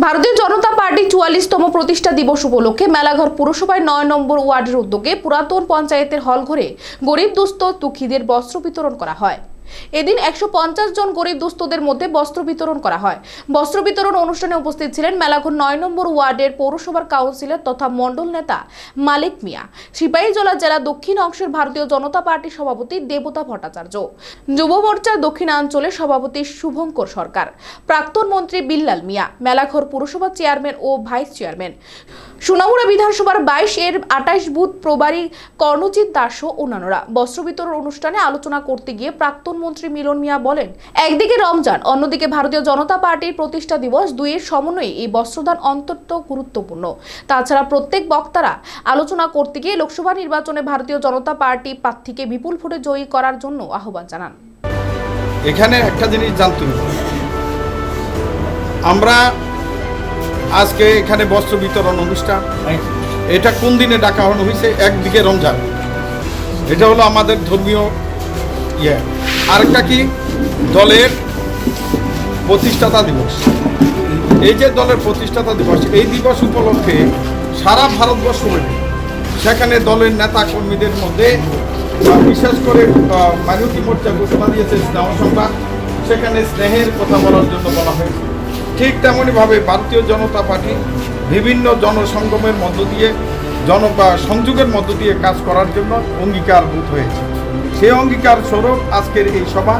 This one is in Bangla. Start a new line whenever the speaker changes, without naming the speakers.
ভারতীয় জনতা পার্টি 44তম প্রতিষ্ঠা দিবস উপলক্ষে মেলাঘর পুরসভায় 9 নম্বর ওয়ার্ডের উদ্যোগে পুরাতন পঞ্চায়েতের হল ঘরে গরিব দুস্থ দুঃখীদের বস্ত্র বিতরণ করা হয়। এদিন 150 জন গরিব দুস্থদের মধ্যে বস্ত্র বিতরণ করা হয়। বস্ত্র বিতরণ অনুষ্ঠানে উপস্থিত ছিলেন মেলাঘর 9 নম্বর ওয়ার্ডের পৌরসভার কাউন্সিলর তথা মণ্ডল নেতা মালিক মিয়া, সিপাহীজলা জেলা দক্ষিণ অংশের ভারতীয় জনতা পার্টির সভাপতি দেবতা ভট্টাচার্য, যুব মোর্চার দক্ষিণাঞ্চলের সভাপতি শুভঙ্কর সরকার, প্রাক্তন মন্ত্রী বিল্লাল মিয়া, মেলাঘর পুরসভার চেয়ারম্যান ও ভাইস চেয়ারম্যান, সোনামুড়া বিধানসভার 22 এর 28 বুথ প্রভারী কর্ণজিৎ দাস ও অন্যান্যরা। বস্ত্র বিতরণ অনুষ্ঠানে আলোচনা করতে গিয়ে প্রাক্তন মন্ত্রী মিলন মিয়া বলেন, একদিকে রমজান, অন্যদিকে ভারতীয় জনতা পার্টির প্রতিষ্ঠা দিবস, দুইয়ের সমন্বয়ে এই বস্ত্রদান অত্যন্ত গুরুত্বপূর্ণ। তাছাড়া প্রত্যেক বক্তারা আলোচনা করতে গিয়ে লোকসভা নির্বাচনে ভারতীয় জনতা পার্টি প্রার্থীকে বিপুল ভোটে জয়ী করার জন্য আহ্বান জানান।
এখানে একটা জিনিস জানতে হবে, আমরা আজকে এখানে বস্ত্র বিতরণ অনুষ্ঠান, এটা কোন দিনে ডাকা হয়েছে? একদিকে রমজান, এটা হলো আমাদের ধর্মীয় আরেকটা কি দলের প্রতিষ্ঠাতা দিবস। এই যে দলের প্রতিষ্ঠাতা দিবস, এই দিবস উপলক্ষে সারা ভারতবর্ষ সেখানে দলের নেতা কর্মীদের মধ্যে বিশেষ করে মাইনরিটি মোর্চা ঘোষণা দিয়েছে স্নেহ সংবাদ, সেখানে স্নেহের কথা বলার জন্য বলা হয়েছে। ঠিক তেমনইভাবে ভারতীয় জনতা পার্টি বিভিন্ন জনসংগমের মধ্য দিয়ে সংযোগের মধ্য দিয়ে কাজ করার জন্য অঙ্গীকারভূত হয়েছে। সেই অঙ্গীকার স্বরূপ আজকের এই সভা।